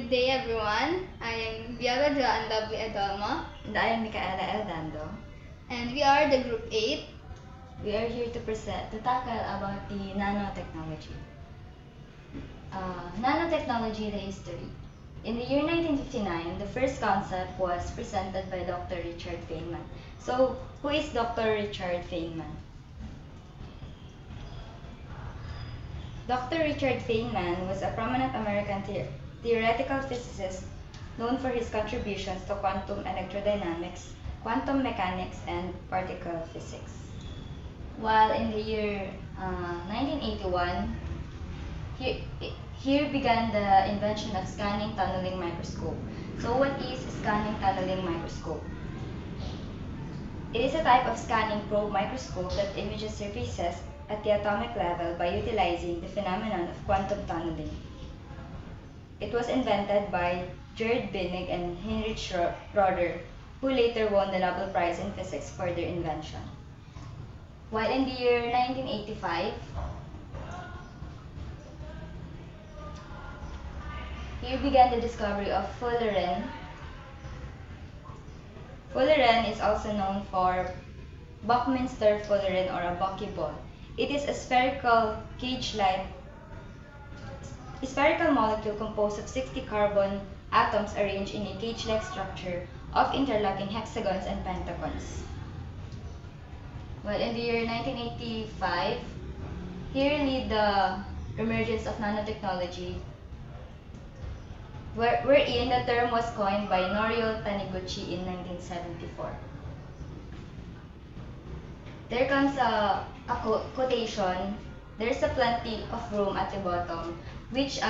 Good day, everyone. I am Biaga Joan W. Adolmo, And I am Micaela Eldando. and we are the Group 8. We are here to tackle about the nanotechnology. Nanotechnology, the history. In the year 1959, the first concept was presented by Dr. Richard Feynman. So, who is Dr. Richard Feynman? Dr. Richard Feynman was a prominent American theoretical physicist known for his contributions to quantum electrodynamics, quantum mechanics, and particle physics. While in the year 1981, here began the invention of scanning tunneling microscope. So what is scanning tunneling microscope? It is a type of scanning probe microscope that images surfaces at the atomic level by utilizing the phenomenon of quantum tunneling. It was invented by Jared Binnig and Heinrich Roder, who later won the Nobel Prize in Physics for their invention. While in the year 1985, here began the discovery of fullerene. Fullerene is also known for Buckminster fullerene or a buckyball. It is a spherical molecule composed of 60 carbon atoms arranged in a cage-like structure of interlocking hexagons and pentagons. Well, in the year 1985, here lead the emergence of nanotechnology, wherein the term was coined by Norio Taniguchi in 1974. There comes a quotation, there's a plenty of room at the bottom, which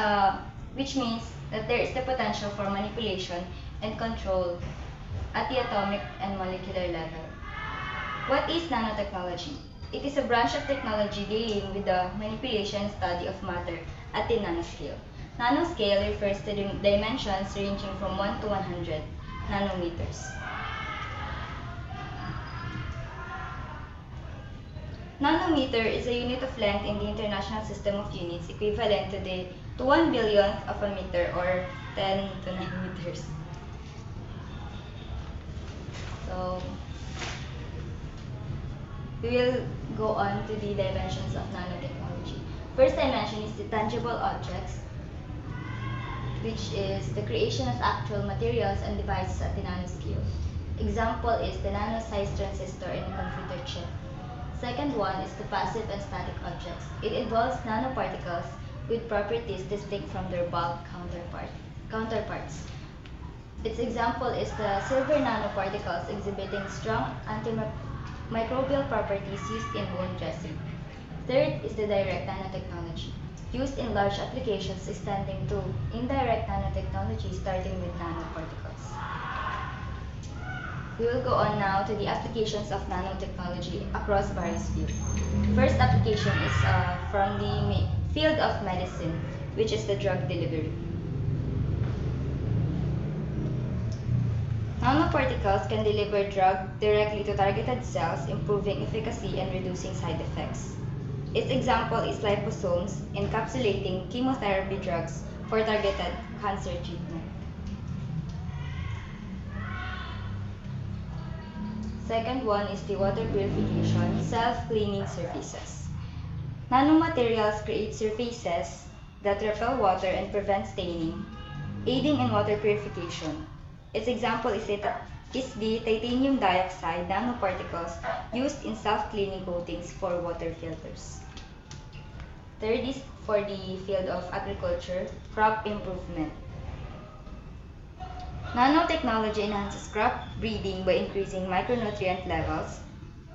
means that there is the potential for manipulation and control at the atomic and molecular level. What is nanotechnology? It is a branch of technology dealing with the manipulation and study of matter at the nanoscale. Nanoscale refers to dimensions ranging from 1 to 100 nanometers. Nanometer is a unit of length in the International System of Units equivalent to 1 billionth of a meter or 10 to 9 meters. So, we will go on to the dimensions of nanotechnology. First dimension is the tangible objects, which is the creation of actual materials and devices at the nanoscale. Example is the nano-sized transistor in a computer chip. Second one is the passive and static objects. It involves nanoparticles with properties distinct from their bulk counterparts. Its example is the silver nanoparticles exhibiting strong antimicrobial properties used in wound dressing. Third is the direct nanotechnology, used in large applications extending to indirect nanotechnology starting with nanoparticles. We will go on now to the applications of nanotechnology across various fields. First application is from the field of medicine, which is the drug delivery. Nanoparticles can deliver drug directly to targeted cells, improving efficacy and reducing side effects. Its example is liposomes encapsulating chemotherapy drugs for targeted cancer treatment. Second one is the water purification, self-cleaning surfaces. Nanomaterials create surfaces that repel water and prevent staining, aiding in water purification. Its example is the titanium dioxide nanoparticles used in self-cleaning coatings for water filters. Third is for the field of agriculture, crop improvement. Nanotechnology enhances crop breeding by increasing micronutrient levels,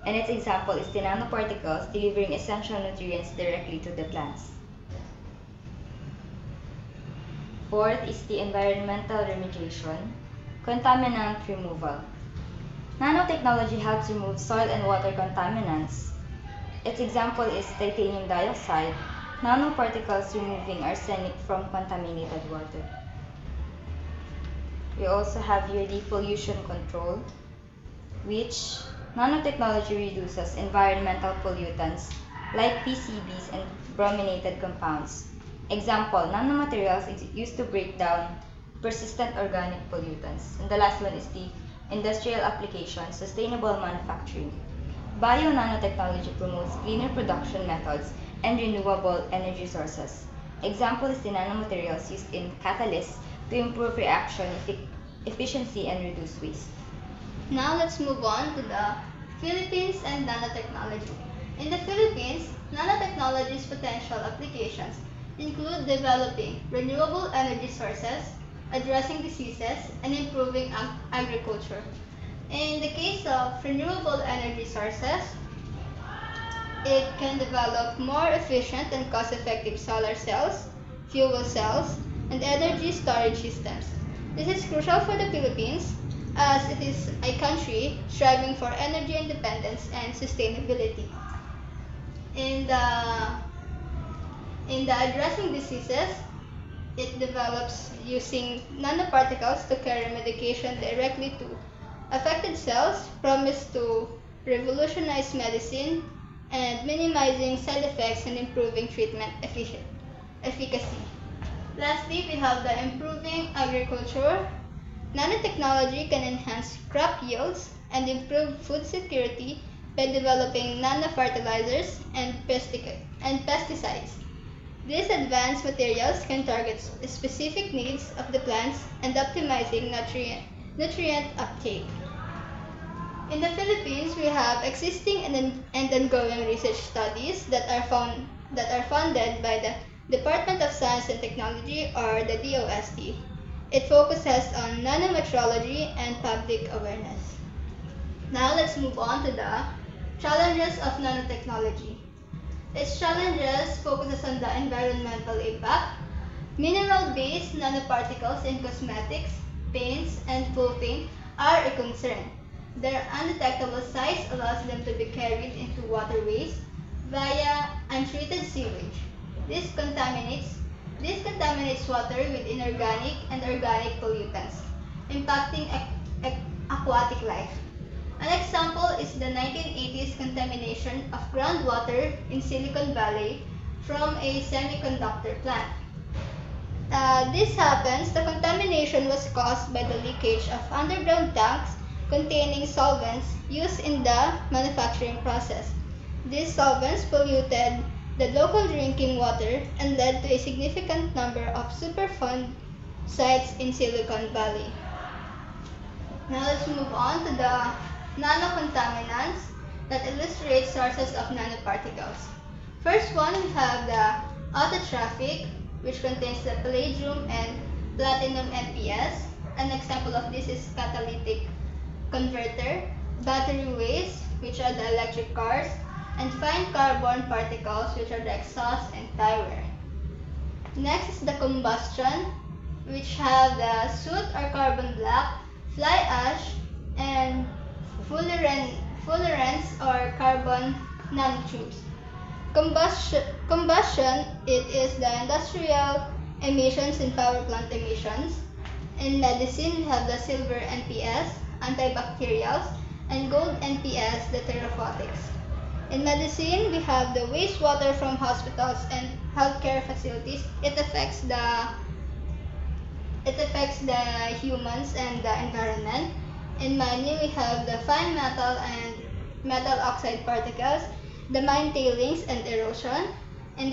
and its example is the nanoparticles delivering essential nutrients directly to the plants. Fourth is the environmental remediation, contaminant removal. Nanotechnology helps remove soil and water contaminants. Its example is titanium dioxide, nanoparticles removing arsenic from contaminated water. We also have here the pollution control, which nanotechnology reduces environmental pollutants like PCBs and brominated compounds. Example, nanomaterials is used to break down persistent organic pollutants. And the last one is the industrial application, sustainable manufacturing. Bio-nanotechnology promotes cleaner production methods and renewable energy sources. Example is the nanomaterials used in catalysts to improve reaction efficiency and reduce waste. Now let's move on to the Philippines and nanotechnology. In the Philippines, nanotechnology's potential applications include developing renewable energy sources, addressing diseases, and improving agriculture. In the case of renewable energy sources, it can develop more efficient and cost-effective solar cells, fuel cells, and energy storage systems. This is crucial for the Philippines as it is a country striving for energy independence and sustainability. In the addressing diseases, it develops using nanoparticles to carry medication directly to affected cells, promise to revolutionize medicine, and minimizing side effects and improving treatment efficacy. Lastly, we have the improving agriculture. Nanotechnology can enhance crop yields and improve food security by developing nanofertilizers and pesticides. These advanced materials can target specific needs of the plants and optimizing nutrient uptake. In the Philippines, we have existing and ongoing research studies that are funded by the Department of Science and Technology, or the DOST. It focuses on nanometrology and public awareness. Now let's move on to the challenges of nanotechnology. Its challenges focuses on the environmental impact. Mineral-based nanoparticles in cosmetics, paints, and clothing are a concern. Their undetectable size allows them to be carried into waterways via untreated sewage. This contaminates water with inorganic and organic pollutants, impacting aquatic life. An example is the 1980s contamination of groundwater in Silicon Valley from a semiconductor plant. The contamination was caused by the leakage of underground tanks containing solvents used in the manufacturing process. These solvents polluted the local drinking water and led to a significant number of Superfund sites in Silicon Valley. Now let's move on to the nanocontaminants that illustrate sources of nanoparticles. First one, we have the auto traffic, which contains the palladium and platinum NPS. An example of this is catalytic converter, battery waste, which are the electric cars, and fine carbon particles, which are the exhaust and tire wear. Next is the combustion, which have the soot or carbon black, fly ash, and fullerenes or carbon nanotubes. Combustion, it is the industrial emissions and power plant emissions. In medicine, we have the silver NPS, antibacterials, and gold NPS, the therapeutics. In medicine, we have the wastewater from hospitals and healthcare facilities. It affects the humans and the environment. In mining, we have the fine metal and metal oxide particles, the mine tailings and erosion. And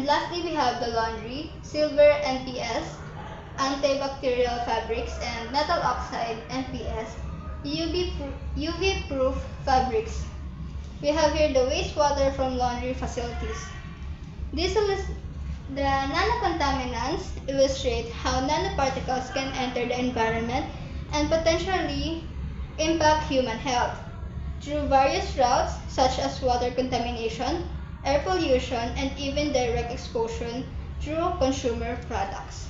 lastly, we have the laundry, silver NPS, antibacterial fabrics, and metal oxide NPS, UV-proof fabrics. We have here the wastewater from laundry facilities. The nanocontaminants illustrate how nanoparticles can enter the environment and potentially impact human health through various routes such as water contamination, air pollution, and even direct exposure through consumer products.